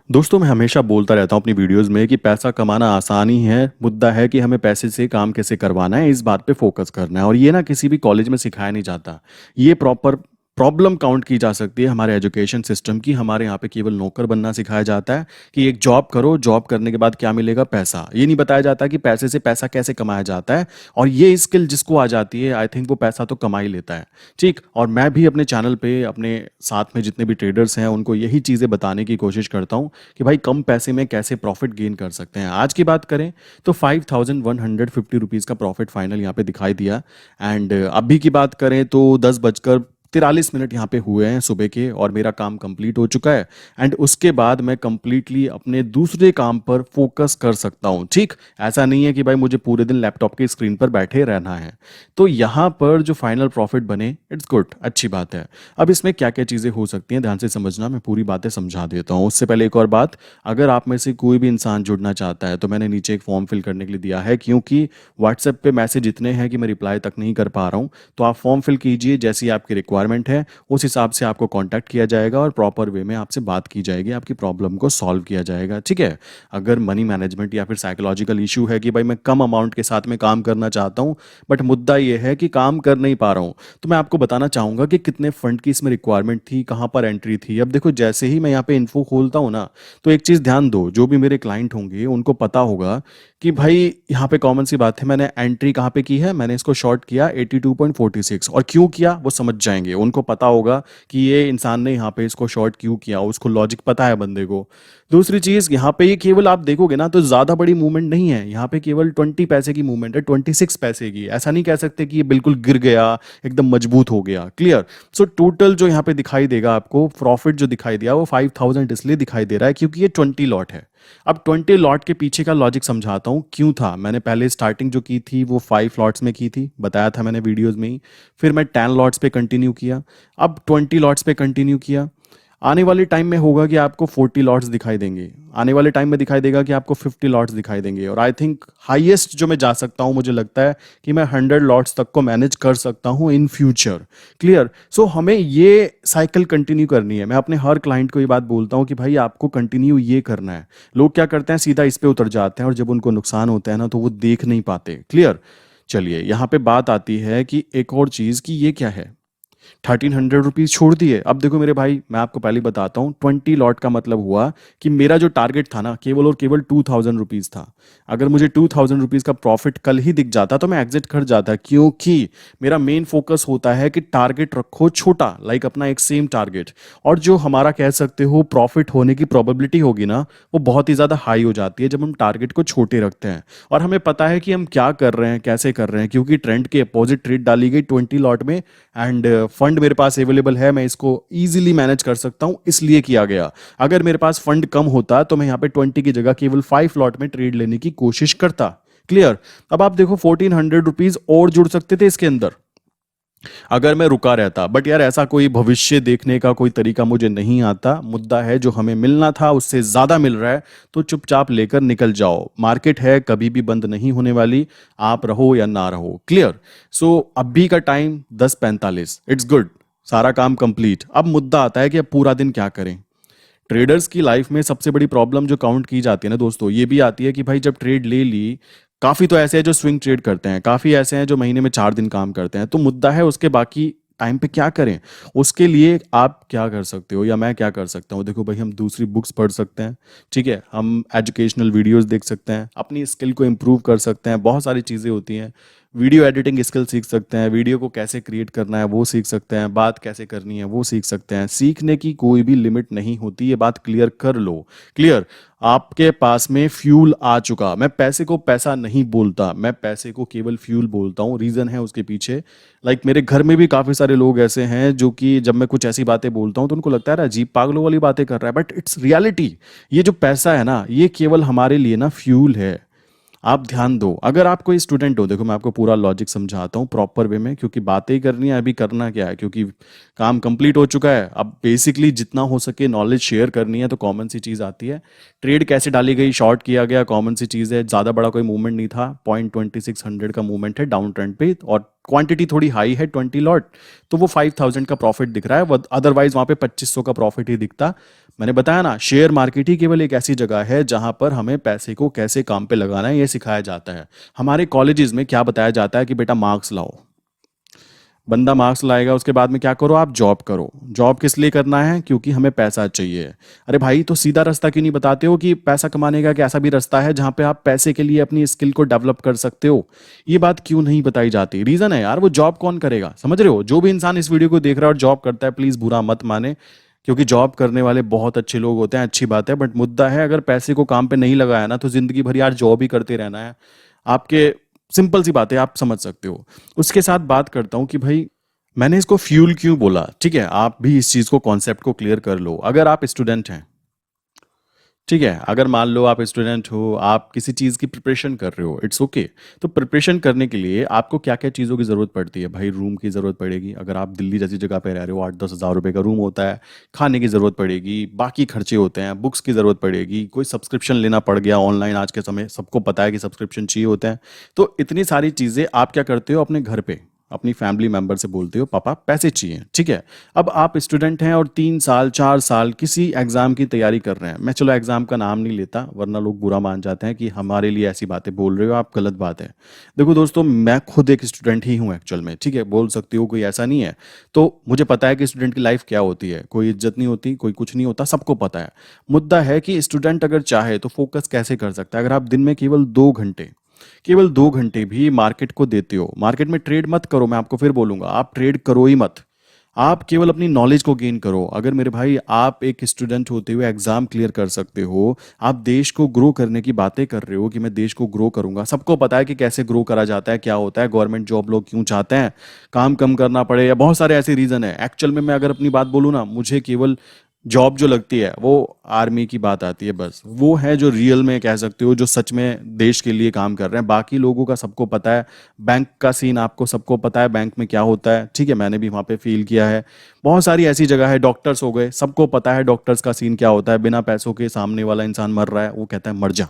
दोस्तों मैं हमेशा बोलता रहता हूँ अपनी वीडियोस में कि पैसा कमाना आसान ही है। मुद्दा है कि हमें पैसे से काम कैसे करवाना है, इस बात पे फोकस करना है। और ये ना किसी भी कॉलेज में सिखाया नहीं जाता। ये प्रॉपर प्रॉब्लम काउंट की जा सकती है हमारे एजुकेशन सिस्टम की। हमारे यहाँ पे केवल नौकर बनना सिखाया जाता है कि एक जॉब करो, जॉब करने के बाद क्या मिलेगा, पैसा। ये नहीं बताया जाता कि पैसे से पैसा कैसे कमाया जाता है। और ये स्किल जिसको आ जाती है, आई थिंक वो पैसा तो कमा ही लेता है। ठीक। और मैं भी अपने चैनल पे अपने साथ में जितने भी ट्रेडर्स हैं उनको यही चीज़ें बताने की कोशिश करता हूँ कि भाई कम पैसे में कैसे प्रॉफिट गेन कर सकते हैं। आज की बात करें तो 5150 रुपीज़ का प्रॉफिट फाइनल यहाँ पे दिखाई दिया। एंड अभी की बात करें तो 10:43 यहाँ पे हुए हैं सुबह के, और मेरा काम कंप्लीट हो चुका है। एंड उसके बाद मैं कंप्लीटली अपने दूसरे काम पर फोकस कर सकता हूँ। ठीक। ऐसा नहीं है कि भाई मुझे पूरे दिन लैपटॉप की स्क्रीन पर बैठे रहना है। तो यहाँ पर जो फाइनल प्रॉफिट बने, इट्स गुड, अच्छी बात है। अब इसमें क्या क्या चीज़ें हो सकती हैं ध्यान से समझना, मैं पूरी बातें समझा देता हूँ। उससे पहले एक और बात, अगर आप में से कोई भी इंसान जुड़ना चाहता है तो मैंने नीचे एक फॉर्म फिल करने के लिए दिया है, क्योंकि व्हाट्सएप पे मैसेज इतने हैं कि मैं रिप्लाई तक नहीं कर पा रहा हूँ। तो आप फॉर्म फिल कीजिए, जैसी आपकी रिक्वायरमेंट है उस हिसाब से आपको कॉन्टैक्ट किया जाएगा और प्रॉपर वे में आपसे बात की जाएगी, आपकी प्रॉब्लम को सॉल्व किया जाएगा। ठीक है। अगर मनी मैनेजमेंट या फिर साइकोलॉजिकल इशू है कि भाई मैं कम अमाउंट के साथ में काम करना चाहता हूँ बट मुद्दा ये है कि काम कर नहीं पा रहा हूँ, तो मैं आपको बताना चाहूंगा कि कितने फंड की इसमें रिक्वायरमेंट थी, कहाँ पर एंट्री थी। अब देखो, जैसे ही मैं यहाँ पे इन्फो खोलता हूँ ना, तो एक चीज़ ध्यान दो, जो भी मेरे क्लाइंट होंगे उनको पता होगा कि भाई यहाँ पे कॉमन सी बात है, मैंने एंट्री कहाँ पे की है, मैंने इसको शॉर्ट किया 82.46। और क्यों किया वो समझ जाएंगे, उनको पता होगा कि ये इंसान ने यहाँ पे इसको शॉर्ट क्यों किया, उसको लॉजिक पता है बंदे को। दूसरी चीज, यहाँ पे ये केवल आप देखोगे ना तो ज्यादा बड़ी मूवमेंट नहीं है, यहाँ पे केवल 20 पैसे की मूवमेंट है, 26 पैसे की। ऐसा नहीं कह सकते कि ये बिल्कुल गिर गया, एकदम मजबूत हो गया। क्लियर। सो टोटल जो यहाँ पे दिखाई देगा आपको प्रॉफिट जो दिखाई दिया वो 5000 इसलिए दिखाई दे रहा है क्योंकि ये 20 लॉट है। अब 20 लॉट के पीछे का लॉजिक समझाता हूँ क्यों था। मैंने पहले स्टार्टिंग जो की थी वो 5 लॉट्स में की थी, बताया था मैंने वीडियोस में ही। फिर मैं 10 लॉट्स पे कंटिन्यू किया, अब 20 लॉट्स पे कंटिन्यू किया। आने वाले टाइम में होगा कि आपको 40 लॉट्स दिखाई देंगे, आने वाले टाइम में दिखाई देगा कि आपको 50 लॉट्स दिखाई देंगे। और आई थिंक हाईएस्ट जो मैं जा सकता हूं, मुझे लगता है कि मैं 100 लॉट्स तक को मैनेज कर सकता हूं इन फ्यूचर। क्लियर। सो हमें ये साइकिल कंटिन्यू करनी है। मैं अपने हर क्लाइंट को ये बात बोलता हूं कि भाई आपको कंटिन्यू ये करना है। लोग क्या करते हैं, सीधा इस पे उतर जाते हैं और जब उनको नुकसान होता है ना तो वो देख नहीं पाते। क्लियर। चलिए, यहाँ पे बात आती है कि एक और चीज की ये क्या है, 1300 रुपीज छोड़ दिए। अब देखो मेरे भाई, मैं आपको पहले बताता हूँ, 20 लॉट का मतलब हुआ कि मेरा जो टारगेट था ना केवल और केवल 2000 रुपीज था। अगर मुझे 2000 रुपीज का प्रॉफिट कल ही दिख जाता तो मैं एग्जिट कर जाता, क्योंकि मेरा मेन फोकस होता है कि टारगेट रखो छोटा, लाइक अपना एक सेम टारगेट। और जो हमारा कह सकते हो प्रॉफिट होने की प्रोबेबिलिटी होगी ना, वो बहुत ही ज्यादा हाई हो जाती है जब हम टारगेट को छोटे रखते हैं। और हमें पता है कि हम क्या कर रहे हैं, कैसे कर रहे हैं, क्योंकि ट्रेंड के अपोजिट ट्रेड डाली गई 20 लॉट में। एंड फंड मेरे पास अवेलेबल है, मैं इसको इजीली मैनेज कर सकता हूं, इसलिए किया गया। अगर मेरे पास फंड कम होता तो मैं यहाँ पे 20 की जगह केवल 5 लॉट में ट्रेड लेने की कोशिश करता। क्लियर। अब आप देखो 1400 रुपीज और जुड़ सकते थे इसके अंदर अगर मैं रुका रहता। बट यार ऐसा कोई भविष्य देखने का कोई तरीका मुझे नहीं आता। मुद्दा है जो हमें मिलना था उससे ज्यादा मिल रहा है, तो चुपचाप लेकर निकल जाओ। मार्केट है, कभी भी बंद नहीं होने वाली, आप रहो या ना रहो। क्लियर। सो अभी का टाइम 10:45, इट्स गुड, सारा काम कंप्लीट। अब मुद्दा आता है कि अब पूरा दिन क्या करें। ट्रेडर्स की लाइफ में सबसे बड़ी प्रॉब्लम जो काउंट की जाती है ना दोस्तों, ये भी आती है कि भाई जब ट्रेड ले ली, काफी तो ऐसे हैं जो स्विंग ट्रेड करते हैं, काफी ऐसे हैं जो महीने में 4 दिन काम करते हैं। तो मुद्दा है उसके बाकी टाइम पे क्या करें। उसके लिए आप क्या कर सकते हो या मैं क्या कर सकता हूँ, देखो भाई हम दूसरी बुक्स पढ़ सकते हैं। ठीक है। हम एजुकेशनल वीडियोस देख सकते हैं, अपनी स्किल को इम्प्रूव कर सकते हैं, बहुत सारी चीज़ें होती हैं। वीडियो एडिटिंग स्किल सीख सकते हैं, वीडियो को कैसे क्रिएट करना है वो सीख सकते हैं, बात कैसे करनी है वो सीख सकते हैं। सीखने की कोई भी लिमिट नहीं होती, ये बात क्लियर कर लो। क्लियर। आपके पास में फ्यूल आ चुका। मैं पैसे को पैसा नहीं बोलता, मैं पैसे को केवल फ्यूल बोलता हूँ। रीजन है उसके पीछे, लाइक मेरे घर में भी काफी सारे लोग ऐसे हैं जो कि जब मैं कुछ ऐसी बातें बोलता हूँ तो उनको लगता है यार अजीब पागलों वाली बातें कर रहा है, बट इट्स रियलिटी। ये जो पैसा है ना, ये केवल हमारे लिए ना फ्यूल है। आप ध्यान दो, अगर आप कोई स्टूडेंट हो, देखो मैं आपको पूरा लॉजिक समझाता हूँ प्रॉपर वे में, क्योंकि बातें ही करनी है। अभी करना क्या है, क्योंकि काम कंप्लीट हो चुका है, अब बेसिकली जितना हो सके नॉलेज शेयर करनी है। तो कॉमन सी चीज़ आती है, ट्रेड कैसे डाली गई, शॉर्ट किया गया, कॉमन सी चीज़ है। ज़्यादा बड़ा कोई मूवमेंट नहीं था, 0.2600 का मूवमेंट है डाउन ट्रेंड पे, और क्वांटिटी थोड़ी हाई है 20 लॉट, तो वो 5000 का प्रॉफिट दिख रहा है, अदरवाइज वहां पे 2500 का प्रॉफिट ही दिखता। मैंने बताया ना, शेयर मार्केट ही केवल एक ऐसी जगह है जहां पर हमें पैसे को कैसे काम पे लगाना है ये सिखाया जाता है। हमारे कॉलेजेस में क्या बताया जाता है कि बेटा मार्क्स लाओ, बंदा मार्क्स लाएगा, उसके बाद में क्या करो, आप जॉब करो। जॉब किस लिए करना है? क्योंकि हमें पैसा चाहिए। अरे भाई, तो सीधा रास्ता क्यों नहीं बताते हो कि पैसा कमाने का एक ऐसा भी रास्ता है जहां पे आप पैसे के लिए अपनी स्किल को डेवलप कर सकते हो? ये बात क्यों नहीं बताई जाती? रीजन है यार, वो जॉब कौन करेगा, समझ रहे हो? जो भी इंसान इस वीडियो को देख रहा है और जॉब करता है, प्लीज बुरा मत माने, क्योंकि जॉब करने वाले बहुत अच्छे लोग होते हैं, अच्छी बात है, बट मुद्दा है अगर पैसे को काम पे नहीं लगाया ना तो जिंदगी भर यार जॉब ही करते रहना है आपके। सिंपल सी बात है, आप समझ सकते हो। उसके साथ बात करता हूं कि भाई मैंने इसको फ्यूल क्यों बोला, ठीक है? आप भी इस चीज को, कॉन्सेप्ट को क्लियर कर लो। अगर आप स्टूडेंट हैं, ठीक है, अगर मान लो आप स्टूडेंट हो, आप किसी चीज की प्रिपरेशन कर रहे हो, इट्स ओके। तो प्रिपरेशन करने के लिए आपको क्या क्या चीज़ों की ज़रूरत पड़ती है? भाई रूम की ज़रूरत पड़ेगी, अगर आप दिल्ली जैसी जगह पे रह रहे हो 8-10 हज़ार रुपए का रूम होता है। खाने की ज़रूरत पड़ेगी, बाकी खर्चे होते हैं, बुक्स की ज़रूरत पड़ेगी, कोई सब्सक्रिप्शन लेना पड़ गया ऑनलाइन, आज के समय सबको पता है कि सब्सक्रिप्शन चाहिए होते हैं। तो इतनी सारी चीज़ें आप क्या करते हो अपने घर पे, अपनी फैमिली मेंबर से बोलते हो पापा पैसे चाहिए, ठीक है? अब आप स्टूडेंट हैं और 3 साल 4 साल किसी एग्जाम की तैयारी कर रहे हैं। मैं चलो एग्जाम का नाम नहीं लेता वरना लोग बुरा मान जाते हैं कि हमारे लिए ऐसी बातें बोल रहे हो आप, गलत बात है। देखो दोस्तों, मैं खुद एक स्टूडेंट ही हूँ एक्चुअल में, ठीक है? बोल सकती हो, कोई ऐसा नहीं है। तो मुझे पता है कि स्टूडेंट की लाइफ क्या होती है, कोई इज्जत नहीं होती, कोई कुछ नहीं होता, सबको पता है। मुद्दा है कि स्टूडेंट अगर चाहे तो फोकस कैसे कर सकता है। अगर आप दिन में केवल 2 घंटे भी मार्केट को देते हो, मार्केट में ट्रेड मत करो, मैं आपको फिर बोलूंगा, आप ट्रेड करो ही मत, आप केवल अपनी नॉलेज को गेन करो। अगर मेरे भाई आप एक स्टूडेंट होते हुए एग्जाम क्लियर कर सकते हो, आप देश को ग्रो करने की बातें कर रहे हो कि मैं देश को ग्रो करूंगा, सबको पता है कि कैसे ग्रो करा जाता है, क्या होता है, गवर्नमेंट जॉब लोग क्यों चाहते हैं, काम कम करना पड़े, या बहुत सारे ऐसे रीजन है। एक्चुअल में मैं अगर अपनी बात बोलूँ ना, मुझे केवल जॉब जो लगती है वो आर्मी की बात आती है, बस वो है जो रियल में कह सकते हो, जो सच में देश के लिए काम कर रहे हैं। बाकी लोगों का सबको पता है, बैंक का सीन आपको सबको पता है, बैंक में क्या होता है, ठीक है? मैंने भी वहां पे फील किया है। बहुत सारी ऐसी जगह है, डॉक्टर्स हो गए, सबको पता है डॉक्टर्स का सीन क्या होता है। बिना पैसों के सामने वाला इंसान मर रहा है, वो कहता है मर जा,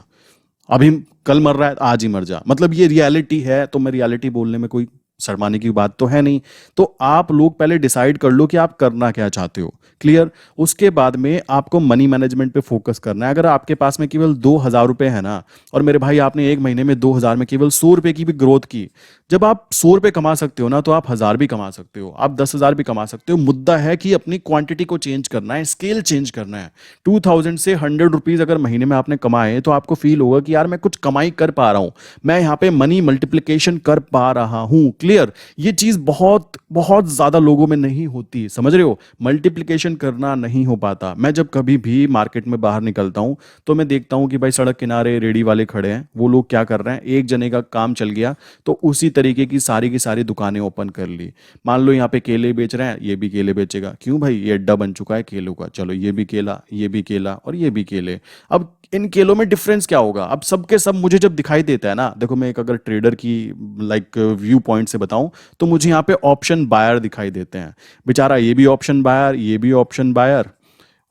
अभी कल मर रहा है आज ही मर जा, मतलब ये रियलिटी है। तो मैं रियलिटी बोलने में कोई शर्माने की बात तो है नहीं। तो आप लोग पहले डिसाइड कर लो कि आप करना क्या चाहते हो, क्लियर? उसके बाद में आपको मनी मैनेजमेंट पे फोकस करना है। अगर आपके पास में केवल 2,000 रुपए है ना, और मेरे भाई आपने एक महीने में 2,000 में केवल 100 रुपए की भी ग्रोथ की, जब आप 100 रुपए कमा सकते हो ना, तो आप 1,000 भी कमा सकते हो, आप 10,000 भी कमा सकते हो। मुद्दा है कि अपनी क्वांटिटी को चेंज करना है, स्केल चेंज करना है। 2,000 से 100 रुपीज अगर महीने में आपने कमाए तो आपको फील होगा कि यार मैं कुछ कमाई कर पा रहा हूं, मैं यहाँ पे मनी मल्टीप्लिकेशन कर पा रहा हूं, क्लियर? ये चीज बहुत बहुत ज्यादा लोगों में नहीं होती, समझ रहे हो? मल्टीप्लिकेशन करना नहीं हो पाता। मैं जब कभी भी मार्केट में बाहर निकलता हूं तो मैं देखता हूं कि भाई सड़क किनारे रेडी वाले खड़े हैं, वो लोग क्या कर रहे हैं, एक जने का काम चल गया तो उसी तरीके की सारी दुकानें ओपन कर ली। मान लो यहाँ पे केले बेच रहे हैं, ये भी केले बेचेगा, क्यों भाई? ये अड्डा बन चुका है केलों का, चलो ये भी केला, ये भी केला और ये भी केले। अब इन केलों में डिफरेंस क्या होगा? अब सबके सब मुझे जब दिखाई देता है ना, देखो मैं एक अगर ट्रेडर की लाइक व्यू पॉइंट से बताऊं तो मुझे यहाँ पे ऑप्शन बायर दिखाई देते हैं। बेचारा ये भी ऑप्शन बायर, ये भी ऑप्शन बायर,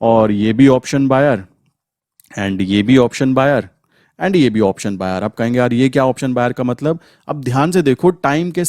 और ये भी ऑप्शन बायर, एंड ये भी ऑप्शन बायर, एंड ये भी ऑप्शन बायर। आप कहेंगे यार ये क्या ऑप्शन बायर का मतलब? अब ध्यान से देखो, टाइम के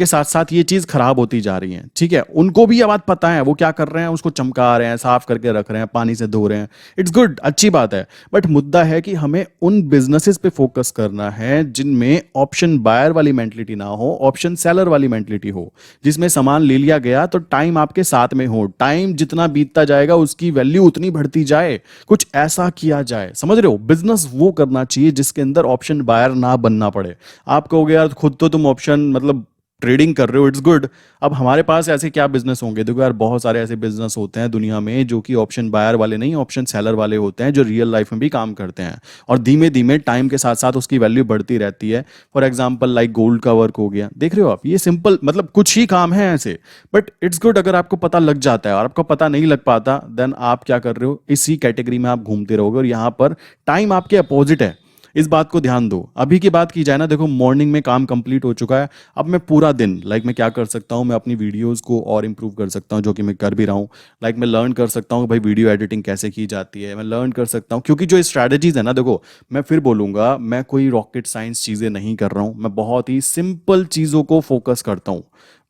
साथ साथ ये चीज खराब होती जा रही है, ठीक है? उनको भी ये बात पता है, वो क्या कर रहे हैं, उसको चमका रहे हैं, साफ करके रख रहे हैं, पानी से धो रहे हैं, इट्स गुड, अच्छी बात है। बट मुद्दा है कि हमें उन बिजनेसेस पे फोकस करना है जिनमें ऑप्शन बायर वाली मेंटलिटी ना हो, ऑप्शन सेलर वाली मेंटलिटी हो, जिसमें सामान ले लिया गया तो टाइम आपके साथ में हो, टाइम जितना बीतता जाएगा उसकी वैल्यू उतनी बढ़ती जाए, कुछ ऐसा किया जाए, समझ रहे हो? बिजनेस वो करना चाहिए जिसके अंदर ऑप्शन बायर ना बनना पड़े। आप कहोगे यार खुद तो तुम ऑप्शन मतलब ट्रेडिंग कर रहे हो, इट्स गुड, अब हमारे पास ऐसे क्या बिजनेस होंगे? देखो यार बहुत सारे ऐसे बिजनेस होते हैं दुनिया में जो कि ऑप्शन बायर वाले नहीं, ऑप्शन सेलर वाले होते हैं, जो रियल लाइफ में भी काम करते हैं और धीमे धीमे टाइम के साथ साथ उसकी वैल्यू बढ़ती रहती है। फॉर एग्जांपल लाइक गोल्ड का वर्क हो गया, देख रहे हो आप? ये सिंपल मतलब कुछ ही काम है ऐसे, बट इट्स गुड अगर आपको पता लग जाता है। और आपको पता नहीं लग पाता देन आप क्या कर रहे हो, इसी कैटेगरी में आप घूमते रहोगे और यहाँ पर टाइम आपके अपोजिट है। इस बात को ध्यान दो। अभी की बात की जाए ना, देखो मॉर्निंग में काम कंप्लीट हो चुका है, अब मैं पूरा दिन मैं क्या कर सकता हूँ, मैं अपनी वीडियोस को और इंप्रूव कर सकता हूँ, जो कि मैं कर भी रहा हूँ। मैं लर्न कर सकता हूँ भाई वीडियो एडिटिंग कैसे की जाती है, मैं लर्न कर सकता हूँ, क्योंकि जो स्ट्रैटेजीज है ना, देखो मैं फिर बोलूंगा, मैं कोई रॉकेट साइंस चीज़ें नहीं कर रहा हूँ, मैं बहुत ही सिंपल चीज़ों को फोकस करता हूँ।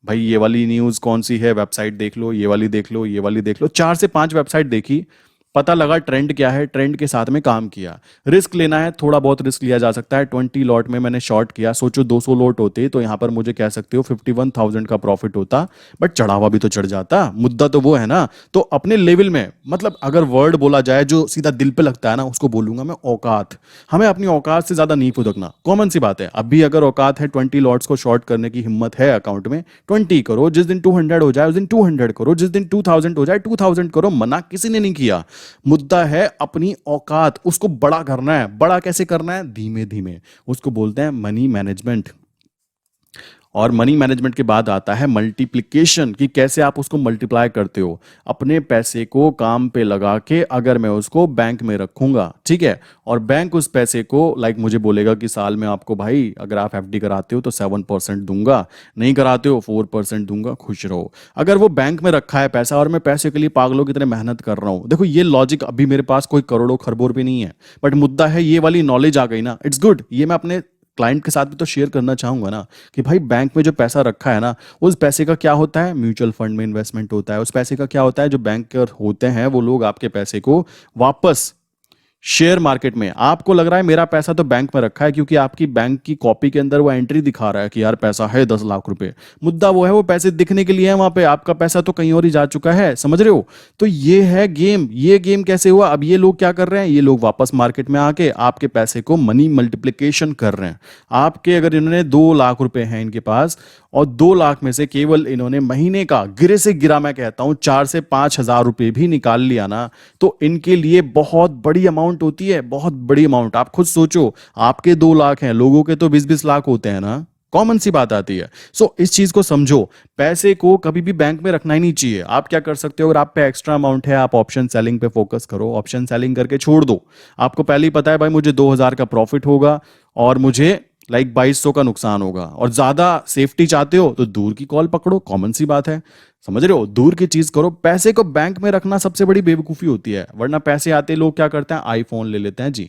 भाई ये वाली न्यूज़ कौन सी है, वेबसाइट देख लो, ये वाली देख लो, ये वाली देख लो, 4 से 5 वेबसाइट देखी, पता लगा ट्रेंड क्या है, ट्रेंड के साथ में काम किया। रिस्क लेना है, थोड़ा बहुत रिस्क लिया जा सकता है। 20 लॉट में मैंने शॉर्ट किया, सोचो 200 लॉट होते तो यहाँ पर मुझे कह सकते हो 51,000 का प्रॉफिट होता, बट चढ़ावा भी तो चढ़ जाता। मुद्दा तो वो है ना। तो अपने लेवल में, अगर वर्ड बोला जाए जो सीधा दिल पे लगता है ना, उसको बोलूंगा मैं औकात। हमें अपनी औकात से ज्यादा नहीं फुदकना, कॉमन सी बात है। अभी अगर औकात है 20 लॉट्स को शॉर्ट करने की, हिम्मत है अकाउंट में, 20 करो। जिस दिन 200 हो जाए उस दिन 200 करो, जिस दिन 2000 हो जाए 2000 करो, मना किसी ने नहीं किया। मुद्दा है अपनी औकात, उसको बड़ा करना है। बड़ा कैसे करना है? धीमे धीमे। उसको बोलते हैं मनी मैनेजमेंट। और मनी मैनेजमेंट के बाद आता है मल्टीप्लिकेशन, कि कैसे आप उसको मल्टीप्लाई करते हो। अपने पैसे को काम पे लगा के अगर मैं उसको बैंक में रखूंगा, ठीक है, और बैंक उस पैसे को मुझे बोलेगा कि साल में आपको भाई अगर आप एफडी कराते हो तो 7% दूंगा, नहीं कराते हो 4% दूंगा, खुश रहो। अगर वो बैंक में रखा है पैसा और मैं पैसे के लिए पागलों की तरह मेहनत कर रहा हूं, देखो ये लॉजिक अभी मेरे पास कोई करोड़ों खरबों रुपए नहीं है, बट मुद्दा है ये वाली नॉलेज आ गई ना, इट्स गुड। ये मैं अपने क्लाइंट के साथ भी तो शेयर करना चाहूंगा ना, कि भाई बैंक में जो पैसा रखा है ना, उस पैसे का क्या होता है, म्यूचुअल फंड में इन्वेस्टमेंट होता है। उस पैसे का क्या होता है, जो बैंकर होते हैं वो लोग आपके पैसे को वापस शेयर मार्केट में, आपको लग रहा है मेरा पैसा तो बैंक में रखा है, क्योंकि आपकी बैंक की कॉपी के अंदर वो एंट्री दिखा रहा है कि यार पैसा है 10 लाख रुपए। मुद्दा वो है, वो पैसे दिखने के लिए है वहां पे, आपका पैसा तो कहीं और ही जा चुका है, समझ रहे हो। तो ये है गेम। ये गेम कैसे हुआ? अब ये लोग क्या कर रहे हैं, ये लोग वापस मार्केट में आके आपके पैसे को मनी मल्टीप्लिकेशन कर रहे हैं। आपके अगर इन्होंने 2 लाख रुपए हैं इनके पास, और 2 लाख में से केवल इन्होंने महीने का गिरे से गिरा, मैं कहता हूं 4 से 5 हजार रुपए भी निकाल लिया ना, तो इनके लिए बहुत बड़ी अमाउंट होती है, बहुत बड़ी अमाउंट। आप खुद सोचो, आपके 2 लाख हैं, लोगों के तो 20-20 लाख होते हैं ना। कॉमन सी बात आती है। इस चीज को समझो, पैसे को कभी भी बैंक में रखना ही नहीं चाहिए। आप क्या कर सकते हो, अगर आप पे एक्स्ट्रा अमाउंट है, आप ऑप्शन सेलिंग पे फोकस करो, ऑप्शन सेलिंग करके छोड़ दो। आपको पहले ही पता है भाई मुझे 2000 का प्रॉफिट होगा और मुझे 2200 का नुकसान होगा, और ज्यादा सेफ्टी चाहते हो तो दूर की कॉल पकड़ो, कॉमन सी बात है, समझ रहे हो, दूर की चीज करो। पैसे को बैंक में रखना सबसे बड़ी बेवकूफी होती है, वरना पैसे आते लोग क्या करते हैं, आईफोन ले लेते हैं जी,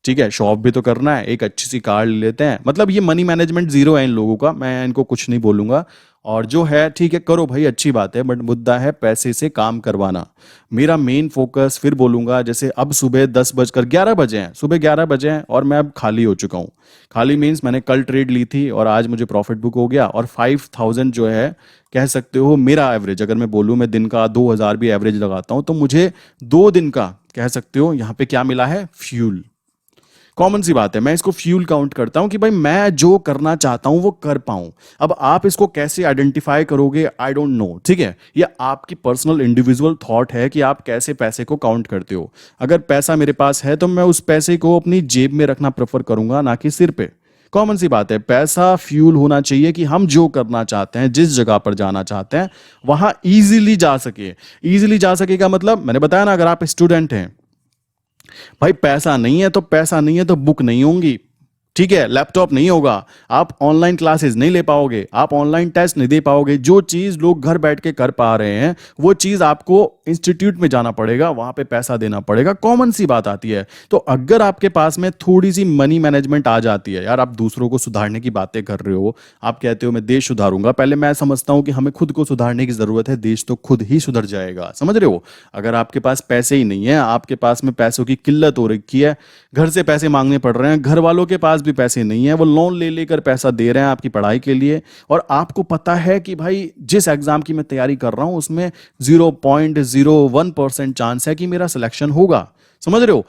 ठीक है, शॉप भी तो करना है, एक अच्छी सी कार ले लेते हैं। ये मनी मैनेजमेंट जीरो है इन लोगों का, मैं इनको कुछ नहीं बोलूंगा। और जो है ठीक है, करो भाई, अच्छी बात है, बट मुद्दा है पैसे से काम करवाना। मेरा मेन फोकस फिर बोलूंगा, जैसे अब सुबह 10 बजकर 11 बजे हैं, सुबह 11 बजे हैं और मैं अब खाली हो चुका हूँ। खाली मीन्स मैंने कल ट्रेड ली थी और आज मुझे प्रॉफिट बुक हो गया, और 5000 जो है, कह सकते हो मेरा एवरेज, अगर मैं बोलूँ मैं दिन का 2000 भी एवरेज लगाता हूँ, तो मुझे 2 दिन का, कह सकते हो यहाँ पे क्या मिला है, फ्यूल। कॉमन सी बात है, मैं इसको फ्यूल काउंट करता हूं कि भाई मैं जो करना चाहता हूं वो कर पाऊं। अब आप इसको कैसे आइडेंटिफाई करोगे, आई डोंट नो, ठीक है, ये आपकी पर्सनल इंडिविजुअल थॉट है कि आप कैसे पैसे को काउंट करते हो। अगर पैसा मेरे पास है तो मैं उस पैसे को अपनी जेब में रखना प्रेफर करूंगा, ना कि सिर पे। कॉमन सी बात है, पैसा फ्यूल होना चाहिए कि हम जो करना चाहते हैं, जिस जगह पर जाना चाहते हैं, वहां इजीली जा सके। इजीली जा सके का मतलब मैंने बताया ना, अगर आप स्टूडेंट हैं, भाई पैसा नहीं है तो पैसा नहीं है तो बुक नहीं होंगी, ठीक है, लैपटॉप नहीं होगा, आप ऑनलाइन क्लासेस नहीं ले पाओगे, आप ऑनलाइन टेस्ट नहीं दे पाओगे। जो चीज लोग घर बैठ के कर पा रहे हैं, वो चीज आपको इंस्टीट्यूट में जाना पड़ेगा, वहां पे पैसा देना पड़ेगा। कॉमन सी बात आती है। तो अगर आपके पास में थोड़ी सी मनी मैनेजमेंट आ जाती है, यार आप दूसरों को सुधारने की बातें कर रहे हो, आप कहते हो मैं देश सुधारूंगा, पहले मैं समझता हूं कि हमें खुद को सुधारने की जरूरत है, देश तो खुद ही सुधर जाएगा, समझ रहे हो। अगर आपके पास पैसे ही नहीं है, आपके पास में पैसों की किल्लत हो रखी है, घर से पैसे मांगने पड़ रहे हैं, घर वालों के पास भी पैसे नहीं है, वो लोन ले लेकर पैसा दे रहे हैं आपकी पढ़ाई के लिए, और आपको पता है कि भाई जिस एग्जाम की मैं तैयारी कर रहा हूं उसमें 0.01% चांस है कि मेरा सिलेक्शन होगा, समझ रहे हो।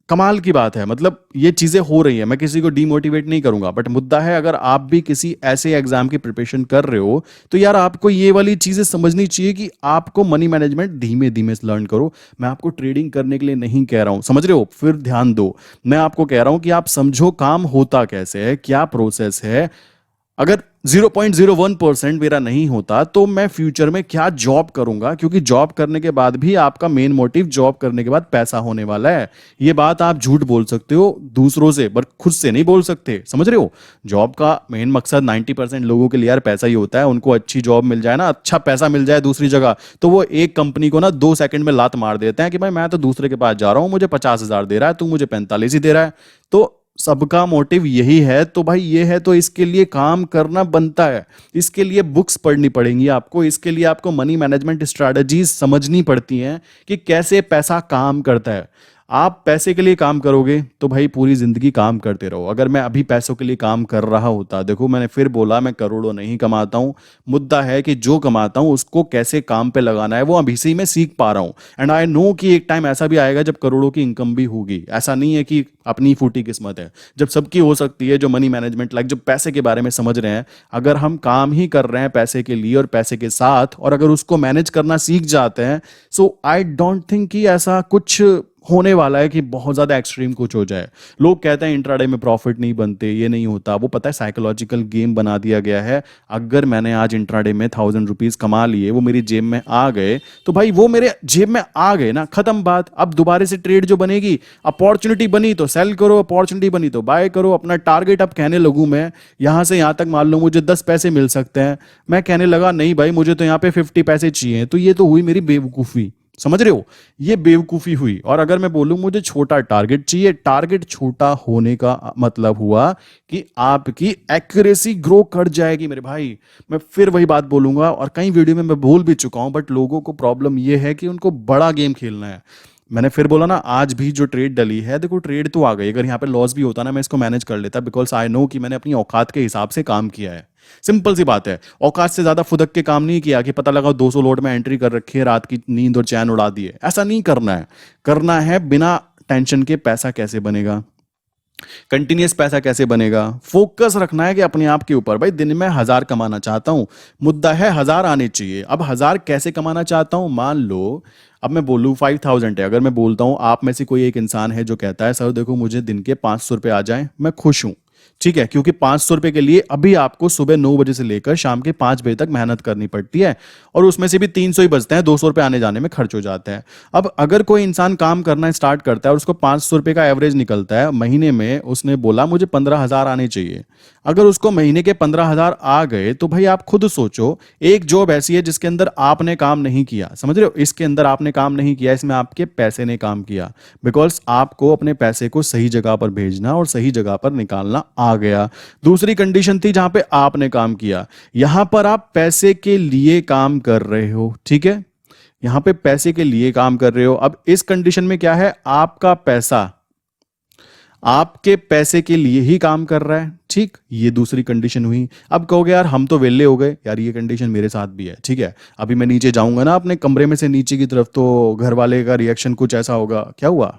कमाल की बात है, ये चीजें हो रही है, मैं किसी को डीमोटिवेट नहीं करूंगा, बट मुद्दा है अगर आप भी किसी ऐसे एग्जाम की प्रिपरेशन कर रहे हो, तो यार आपको ये वाली चीजें समझनी चाहिए कि आपको मनी मैनेजमेंट धीमे धीमे से लर्न करो। मैं आपको ट्रेडिंग करने के लिए नहीं कह रहा हूं, समझ रहे हो, फिर ध्यान दो, मैं आपको कह रहा हूं कि आप समझो काम होता कैसे है, क्या प्रोसेस है। अगर 0.01% मेरा नहीं होता तो मैं फ्यूचर में क्या जॉब करूंगा, क्योंकि जॉब करने के बाद भी आपका मेन मोटिव जॉब करने के बाद पैसा होने वाला है। ये बात आप झूठ बोल सकते हो दूसरों से, पर खुद से नहीं बोल सकते, समझ रहे हो। जॉब का मेन मकसद 90% लोगों के लिए यार पैसा ही होता है। उनको अच्छी जॉब मिल जाए ना, अच्छा पैसा मिल जाए दूसरी जगह, तो वो एक कंपनी को ना 2 सेकंड में लात मार देते हैं कि भाई मैं तो दूसरे के पास जा रहा हूं, मुझे 50,000 दे रहा है, तू मुझे 45 ही दे रहा है। तो सबका मोटिव यही है, तो भाई ये है तो इसके लिए काम करना बनता है। इसके लिए बुक्स पढ़नी पड़ेंगी आपको, इसके लिए आपको मनी मैनेजमेंट स्ट्रैटेजीज समझनी पड़ती हैं कि कैसे पैसा काम करता है। आप पैसे के लिए काम करोगे तो भाई पूरी जिंदगी काम करते रहो। अगर मैं अभी पैसों के लिए काम कर रहा होता, देखो मैंने फिर बोला मैं करोड़ों नहीं कमाता हूं, मुद्दा है कि जो कमाता हूं उसको कैसे काम पे लगाना है वो अभी से ही मैं सीख पा रहा हूं। एंड आई नो कि एक टाइम ऐसा भी आएगा जब करोड़ों की इनकम भी होगी। ऐसा नहीं है कि अपनी फूटी किस्मत है, जब सबकी हो सकती है। जो मनी मैनेजमेंट लाइक जो पैसे के बारे में समझ रहे हैं, अगर हम काम ही कर रहे हैं पैसे के लिए और पैसे के साथ, और अगर उसको मैनेज करना सीख जाते हैं, सो आई डोंट थिंक कि ऐसा कुछ होने वाला है कि बहुत ज्यादा एक्सट्रीम कुछ हो जाए। लोग कहते हैं इंट्राडे में प्रॉफिट नहीं बनते, ये नहीं होता, वो पता है साइकोलॉजिकल गेम बना दिया गया है। अगर मैंने आज इंट्राडे में 1000 रुपीज कमा लिए, वो मेरी जेब में आ गए, तो भाई वो मेरे जेब में आ गए ना, खत्म बात। अब दोबारा से ट्रेड जो बनेगी, अपॉर्चुनिटी बनी तो सेल करो, अपॉर्चुनिटी बनी तो बाय करो। अपना टारगेट अब कहने लगूं मैं, यहां से यहां तक मान लो मुझे 10 पैसे मिल सकते हैं, मैं कहने लगा नहीं भाई मुझे तो यहां पे 50 पैसे चाहिए, तो ये तो हुई मेरी बेवकूफी, समझ रहे हो। ये बेवकूफी हुई। और अगर मैं बोलूं मुझे छोटा टारगेट चाहिए, टारगेट छोटा होने का मतलब हुआ कि आपकी एक्यूरेसी ग्रो कर जाएगी मेरे भाई। मैं फिर वही बात बोलूंगा और कई वीडियो में मैं बोल भी चुका हूं, बट लोगों को प्रॉब्लम ये है कि उनको बड़ा गेम खेलना है। मैंने फिर बोला ना, आज भी जो ट्रेड डली है, देखो ट्रेड तो आ गई, अगर यहाँ पे लॉस भी होता ना मैं इसको मैनेज कर लेता, बिकॉज आई नो कि मैंने अपनी औकात के हिसाब से काम किया है। सिंपल सी बात है, औकात से ज्यादा फुदक के काम नहीं किया कि पता लगा 200 लोड में एंट्री कर रखी है, रात की नींद और चैन उड़ा दी है। ऐसा नहीं करना है। करना है बिना टेंशन के पैसा कैसे बनेगा, कंटिन्यूस पैसा कैसे बनेगा, फोकस रखना है कि अपने आप के ऊपर। भाई दिन में 1000 कमाना चाहता हूं, मुद्दा है 1000 आने चाहिए। अब 1000 कैसे कमाना चाहता हूं, मान लो अब मैं बोलूँ 5000 है। अगर मैं बोलता हूं, आप में से कोई एक इंसान है जो कहता है सर देखो मुझे दिन के 500 रुपए आ जाए मैं खुश हूं, ठीक है, क्योंकि 500 रुपए के लिए अभी आपको सुबह 9 बजे से लेकर शाम के 5 बजे तक मेहनत करनी पड़ती है, और उसमें से भी 300 ही बचते हैं, 200 रुपए आने जाने में खर्च हो जाते हैं। अब अगर कोई इंसान काम करना स्टार्ट करता है और उसको 500 रुपए का एवरेज निकलता है महीने में, उसने बोला मुझे 15,000 आने चाहिए। अगर उसको महीने के 15,000 आ गए तो भाई आप खुद सोचो, एक जॉब ऐसी है जिसके अंदर आपने काम नहीं किया, समझ रहे हो, इसके अंदर आपने काम नहीं किया, इसमें आपके पैसे ने काम किया, बिकॉज आपको अपने पैसे को सही जगह पर भेजना और सही जगह पर निकालना आ गया। दूसरी कंडीशन थी जहां पे आपने काम किया, यहां पर आप पैसे के लिए काम कर रहे हो, ठीक है, यहां पे पैसे के लिए काम कर रहे हो। अब इस कंडीशन में क्या है, आपका पैसा आपके पैसे के लिए ही काम कर रहा है, ठीक, ये दूसरी कंडीशन हुई। अब कहोगे यार हम तो वेले हो गए, यार ये कंडीशन मेरे साथ भी है, ठीक है। अभी मैं नीचे जाऊंगा ना अपने कमरे में से नीचे की तरफ, तो घर वाले का रिएक्शन कुछ ऐसा होगा, क्या हुआ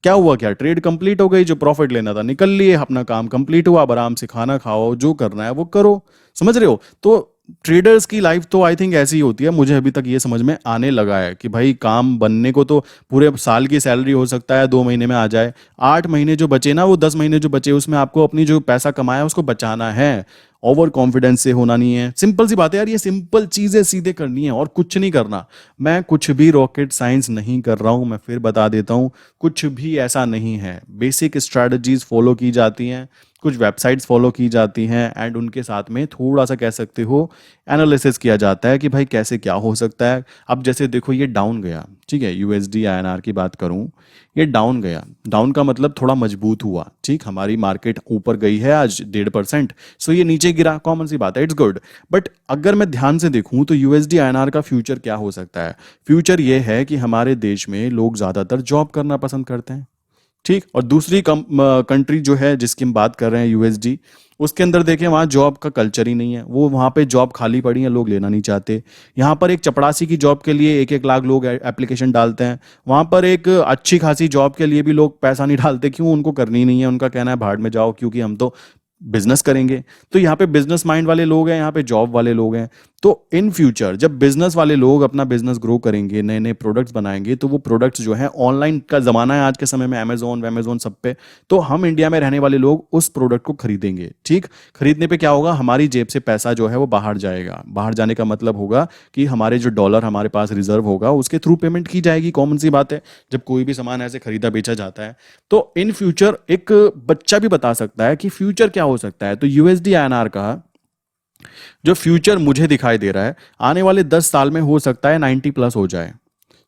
क्या हुआ, क्या ट्रेड कंप्लीट हो गई, जो प्रॉफिट लेना था निकल लिए, अपना काम कंप्लीट हुआ, अब आराम से खाना खाओ, जो करना है वो करो, समझ रहे हो। तो ट्रेडर्स की लाइफ तो आई थिंक ऐसी ही होती है। मुझे अभी तक ये समझ में आने लगा है कि भाई काम बनने को तो पूरे साल की सैलरी हो सकता है 2 महीने में आ जाए, 8 महीने जो बचे ना, वो 10 महीने जो बचे उसमें आपको अपनी जो पैसा कमाया उसको बचाना है। ओवर कॉन्फिडेंस से होना नहीं है, सिंपल सी बात है यार, ये सिंपल चीजें सीधे करनी है और कुछ नहीं करना। मैं कुछ भी रॉकेट साइंस नहीं कर रहा हूं, मैं फिर बता देता हूं, कुछ भी ऐसा नहीं है। बेसिक स्ट्रैटेजीज फॉलो की जाती हैं, कुछ वेबसाइट्स फॉलो की जाती हैं, एंड उनके साथ में थोड़ा सा कह सकते हो एनालिसिस किया जाता है कि भाई कैसे क्या हो सकता है। अब जैसे देखो ये डाउन गया, ठीक है, यूएसडी आईएनआर की बात करूं, ये डाउन गया, डाउन का मतलब थोड़ा मजबूत हुआ, ठीक, हमारी मार्केट ऊपर गई है आज 1.5%, सो ये नीचे गिरा, कॉमन सी बात है, इट्स गुड। बट अगर मैं ध्यान से देखूं तो यूएसडी आईएनआर का फ्यूचर क्या हो सकता है, फ्यूचर ये है कि हमारे देश में लोग ज्यादातर जॉब करना पसंद करते हैं, ठीक, और दूसरी कंट्री जो है जिसकी हम बात कर रहे हैं यूएसडी, उसके अंदर देखें वहाँ जॉब का कल्चर ही नहीं है, वो वहाँ पे जॉब खाली पड़ी है, लोग लेना नहीं चाहते। यहाँ पर एक चपड़ासी की जॉब के लिए 1-1 लाख लोग एप्लीकेशन डालते हैं, वहाँ पर एक अच्छी खासी जॉब के लिए भी लोग पैसा नहीं डालते, क्यों, उनको करनी नहीं है, उनका कहना है भाड़ में जाओ क्योंकि हम तो बिजनेस करेंगे। तो यहाँ पे बिजनेस माइंड वाले लोग हैं, यहाँ पे जॉब वाले लोग हैं। तो इन फ्यूचर जब बिजनेस वाले लोग अपना बिजनेस ग्रो करेंगे, नए नए प्रोडक्ट्स बनाएंगे, तो वो प्रोडक्ट्स जो है, ऑनलाइन का जमाना है आज के समय में, अमेजोन सब पे, तो हम इंडिया में रहने वाले लोग उस प्रोडक्ट को खरीदेंगे। ठीक, खरीदने पे क्या होगा, हमारी जेब से पैसा जो है वो बाहर जाएगा। बाहर जाने का मतलब होगा कि हमारे जो डॉलर हमारे पास रिजर्व होगा उसके थ्रू पेमेंट की जाएगी। कॉमन सी बात है जब कोई भी सामान ऐसे खरीदा बेचा जाता है। तो इन फ्यूचर एक बच्चा भी बता सकता है कि फ्यूचर क्या हो सकता है। तो यूएसडी आईएनआर का जो फ्यूचर मुझे दिखाई दे रहा है, आने वाले 10 साल में हो सकता है 90+ हो जाए।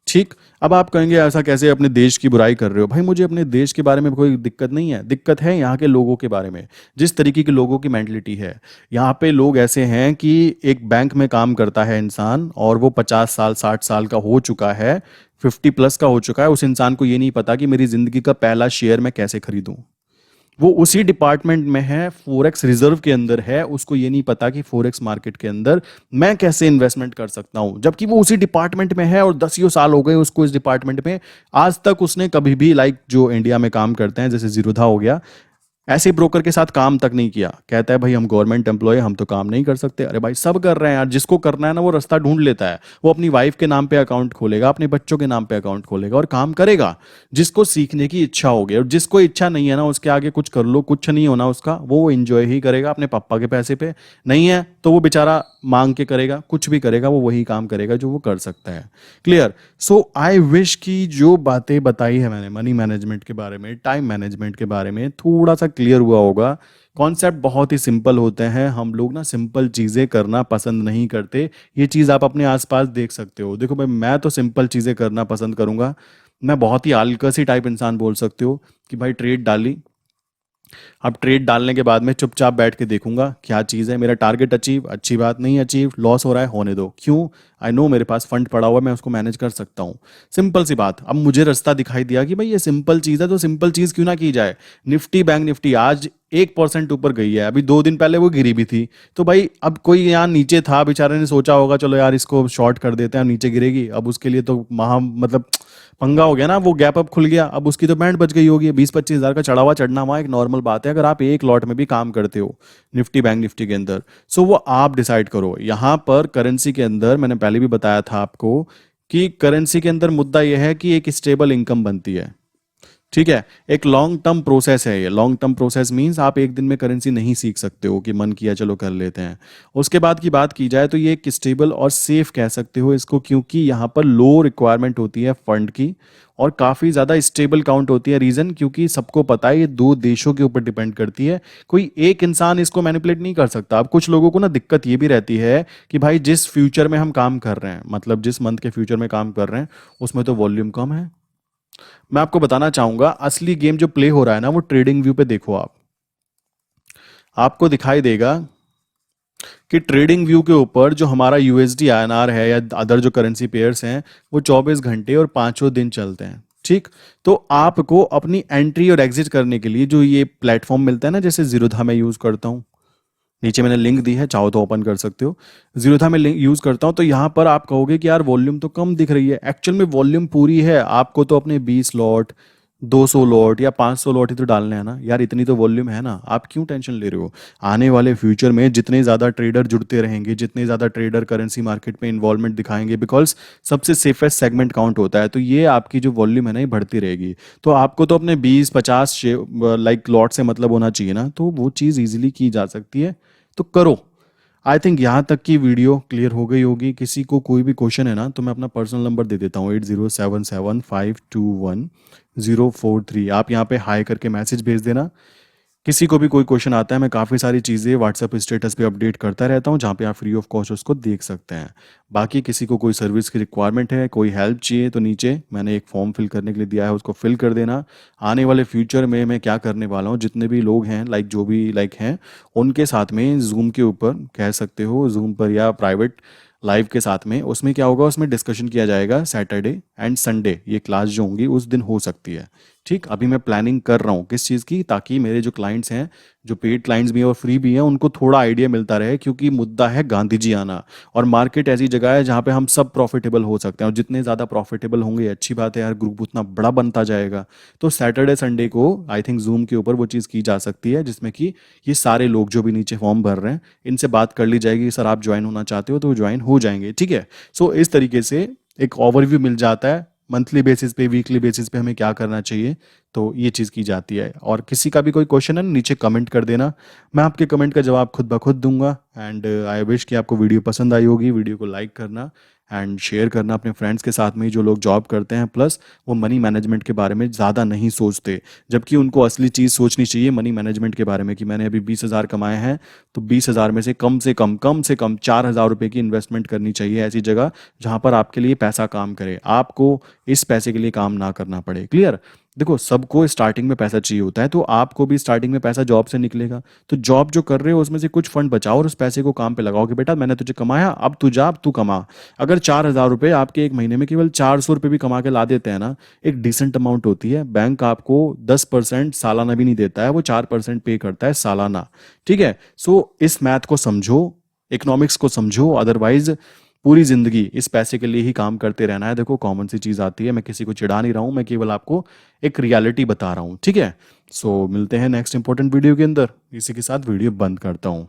ठीक, अब आप कहेंगे ऐसा कैसे, अपने देश की बुराई कर रहे हो? भाई मुझे अपने देश के बारे में कोई दिक्कत नहीं है, दिक्कत है यहाँ के लोगों के बारे में, जिस तरीके के लोगों की मेंटलिटी है। यहाँ पे लोग ऐसे हैं कि एक बैंक में काम करता है इंसान और वो 50 साल 60 साल का हो चुका है, 50+ का हो चुका है, उस इंसान को ये नहीं पता कि मेरी जिंदगी का पहला शेयर मैं कैसे खरीदूं। वो उसी डिपार्टमेंट में है, फोरेक्स रिजर्व के अंदर है, उसको ये नहीं पता कि फोरेक्स मार्केट के अंदर मैं कैसे इन्वेस्टमेंट कर सकता हूं, जबकि वो उसी डिपार्टमेंट में है और 10 साल हो गए उसको इस डिपार्टमेंट में। आज तक उसने कभी भी, लाइक जो इंडिया में काम करते हैं जैसे जीरोधा हो गया, ऐसे ब्रोकर के साथ काम तक नहीं किया। कहता है भाई हम गवर्नमेंट एम्प्लॉय, हम तो काम नहीं कर सकते। अरे भाई सब कर रहे हैं यार, जिसको करना है ना वो रास्ता ढूंढ लेता है। वो अपनी वाइफ के नाम पे अकाउंट खोलेगा, अपने बच्चों के नाम पे अकाउंट खोलेगा और काम करेगा। जिसको सीखने की इच्छा होगी, और जिसको इच्छा नहीं है ना उसके आगे कुछ कर लो, कुछ नहीं होना उसका, वो एंजॉय ही करेगा अपने पापा के पैसे पे। नहीं है तो वो बेचारा मांग के करेगा, कुछ भी करेगा, वो वही काम करेगा जो वो कर सकता है। क्लियर? सो आई विश कि जो बातें बताई है मैंने मनी मैनेजमेंट के बारे में, टाइम मैनेजमेंट के बारे में, थोड़ा सा क्लियर हुआ होगा। कॉन्सेप्ट बहुत ही सिंपल होते हैं, हम लोग ना सिंपल चीज़ें करना पसंद नहीं करते। ये चीज़ आप अपने आसपास देख सकते हो। देखो भाई, मैं तो सिंपल चीज़ें करना पसंद करूंगा। मैं बहुत ही आलकसी टाइप इंसान बोल सकते हो कि भाई ट्रेड डाली, अब ट्रेड डालने के बाद में चुपचाप बैठ के देखूंगा क्या चीज़ है, मेरा टारगेट अचीव, अच्छी बात, नहीं अचीव, लॉस हो रहा है, होने दो। क्यों? आई नो मेरे पास फंड पड़ा हुआ है, मैं उसको मैनेज कर सकता हूँ। सिंपल सी बात। अब मुझे रास्ता दिखाई दिया कि भाई ये सिंपल चीज़ है, तो सिंपल चीज़ क्यों ना की जाए। निफ्टी, बैंक निफ्टी आज 1% ऊपर गई है, अभी 2 दिन पहले वो गिरी भी थी। तो भाई अब कोई यहाँ नीचे था, बेचारे ने सोचा होगा चलो यार इसको शॉर्ट कर देते हैं, नीचे गिरेगी। अब उसके लिए तो महा मतलब पंगा हो गया ना, वो गैप अप खुल गया, अब उसकी तो बैंड बच गई होगी। 20-25 हज़ार का चढ़ावा चढ़ना हुआ एक नॉर्मल बात है अगर आप एक लॉट में भी काम करते हो निफ्टी, बैंक निफ्टी के अंदर। सो वो आप डिसाइड करो। यहाँ पर करेंसी के अंदर मैंने पहले भी बताया था आपको कि करेंसी के अंदर मुद्दा यह है कि एक स्टेबल इनकम बनती है। ठीक है, एक लॉन्ग टर्म प्रोसेस है ये। लॉन्ग टर्म प्रोसेस मींस आप एक दिन में करेंसी नहीं सीख सकते हो कि मन किया चलो कर लेते हैं। उसके बाद की बात की जाए तो ये एक स्टेबल और सेफ कह सकते हो इसको, क्योंकि यहाँ पर लो रिक्वायरमेंट होती है फंड की और काफ़ी ज़्यादा स्टेबल काउंट होती है। रीज़न क्योंकि सबको पता है ये 2 देशों के ऊपर डिपेंड करती है, कोई एक इंसान इसको मैनिपुलेट नहीं कर सकता। अब कुछ लोगों को ना दिक्कत ये भी रहती है कि भाई जिस फ्यूचर में हम काम कर रहे हैं, मतलब जिस मंथ के फ्यूचर में काम कर रहे हैं, उसमें तो वॉल्यूम कम है। मैं आपको बताना चाहूंगा असली गेम जो प्ले हो रहा है ना, वो ट्रेडिंग व्यू पे देखो आप, आपको दिखाई देगा कि ट्रेडिंग व्यू के ऊपर जो हमारा यूएसडी आईएनआर है या अदर जो करेंसी पेयर्स हैं, वो 24 घंटे और पांचों दिन चलते हैं। ठीक, तो आपको अपनी एंट्री और एग्जिट करने के लिए जो ये प्लेटफॉर्म मिलता है ना, जैसे जीरोधा मैं यूज करता हूँ, नीचे मैंने लिंक दी है, चाहो तो ओपन कर सकते हो। जीरोधा में लिंक यूज करता हूं, तो यहां पर आप कहोगे कि यार वॉल्यूम तो कम दिख रही है। एक्चुअल में वॉल्यूम पूरी है। आपको तो अपने 20 लॉट, 200 लॉट या 500 लॉट ही तो डालने हैं ना यार, इतनी तो वॉल्यूम है ना, आप क्यों टेंशन ले रहे हो। आने वाले फ्यूचर में जितने ज्यादा ट्रेडर जुड़ते रहेंगे, जितने ज्यादा ट्रेडर करेंसी मार्केट में इन्वॉल्वमेंट दिखाएंगे, बिकॉज सबसे सेफेस्ट सेगमेंट काउंट होता है, तो ये आपकी जो वॉल्यूम है ना ये बढ़ती रहेगी। तो आपको तो अपने 20-50 लाइक लॉट से मतलब होना चाहिए ना, तो वो चीज़ इजीली की जा सकती है, तो करो। आई थिंक यहाँ तक की वीडियो क्लियर हो गई होगी। किसी को कोई भी क्वेश्चन है ना तो मैं अपना पर्सनल नंबर दे देता हूँ, 8077521043। आप यहाँ पे हाई करके मैसेज भेज देना। किसी को भी कोई क्वेश्चन आता है, मैं काफ़ी सारी चीज़ें व्हाट्सएप स्टेटस पे अपडेट करता रहता हूँ, जहाँ पे आप फ्री ऑफ कॉस्ट उसको देख सकते हैं। बाकी किसी को कोई सर्विस की रिक्वायरमेंट है, कोई हेल्प चाहिए, तो नीचे मैंने एक फॉर्म फिल करने के लिए दिया है, उसको फिल कर देना। आने वाले फ्यूचर में मैं क्या करने वाला हूँ, जितने भी लोग हैं, लाइक जो भी लाइक हैं, उनके साथ में जूम के ऊपर कह सकते हो, जूम पर या प्राइवेट लाइव के साथ में, उसमें क्या होगा, उसमें डिस्कशन किया जाएगा। सैटरडे एंड संडे ये क्लास जो होंगी उस दिन हो सकती है। ठीक, अभी मैं प्लानिंग कर रहा हूँ किस चीज़ की, ताकि मेरे जो क्लाइंट्स हैं, जो पेड क्लाइंट्स भी हैं और फ्री भी हैं, उनको थोड़ा आइडिया मिलता रहे, क्योंकि मुद्दा है गांधी जी आना। और मार्केट ऐसी जगह है जहाँ पे हम सब प्रॉफिटेबल हो सकते हैं, और जितने ज़्यादा प्रॉफिटेबल होंगे अच्छी बात है यार, ग्रुप उतना बड़ा बनता जाएगा। तो सैटरडे संडे को आई थिंक जूम के ऊपर वो चीज़ की जा सकती है, जिसमें कि ये सारे लोग जो भी नीचे फॉर्म भर रहे हैं, इनसे बात कर ली जाएगी, सर आप ज्वाइन होना चाहते हो तो ज्वाइन हो जाएंगे। ठीक है, सो इस तरीके से एक ओवरव्यू मिल जाता है, मंथली बेसिस पे, वीकली बेसिस पे हमें क्या करना चाहिए। तो ये चीज़ की जाती है। और किसी का भी कोई क्वेश्चन है नीचे कमेंट कर देना, मैं आपके कमेंट का जवाब खुद ब खुद दूंगा। एंड आई विश कि आपको वीडियो पसंद आई होगी। वीडियो को लाइक करना एंड शेयर करना अपने फ्रेंड्स के साथ में, जो लोग जॉब करते हैं प्लस वो मनी मैनेजमेंट के बारे में ज़्यादा नहीं सोचते, जबकि उनको असली चीज़ सोचनी चाहिए मनी मैनेजमेंट के बारे में, कि मैंने अभी 20,000 कमाए हैं, तो 20,000 में से कम से कम 4,000 रुपये की इन्वेस्टमेंट करनी चाहिए ऐसी जगह जहाँ पर आपके लिए पैसा काम करे, आपको इस पैसे के लिए काम ना करना पड़े। क्लियर? देखो, सबको स्टार्टिंग में पैसा चाहिए होता है, तो आपको भी स्टार्टिंग में पैसा जॉब से निकलेगा, तो जॉब जो कर रहे हो उसमें से कुछ फंड बचाओ और उस पैसे को काम पे लगाओ कि बेटा मैंने तुझे कमाया, अब तू जा, अब तू कमा। अगर 4,000 रुपये आपके एक महीने में केवल 400 रुपये भी कमा के ला देते हैं ना, एक डिसेंट अमाउंट होती है। बैंक आपको 10% सालाना भी नहीं देता है, वो 4% पे करता है सालाना। ठीक है, सो इस मैथ को समझो, इकोनॉमिक्स को समझो, अदरवाइज पूरी जिंदगी इस पैसे के लिए ही काम करते रहना है। देखो, कॉमन सी चीज आती है, मैं किसी को चिढ़ा नहीं रहा हूं, मैं केवल आपको एक रियलिटी बता रहा हूं। ठीक है, सो मिलते हैं नेक्स्ट इंपॉर्टेंट वीडियो के अंदर। इसी के साथ वीडियो बंद करता हूं।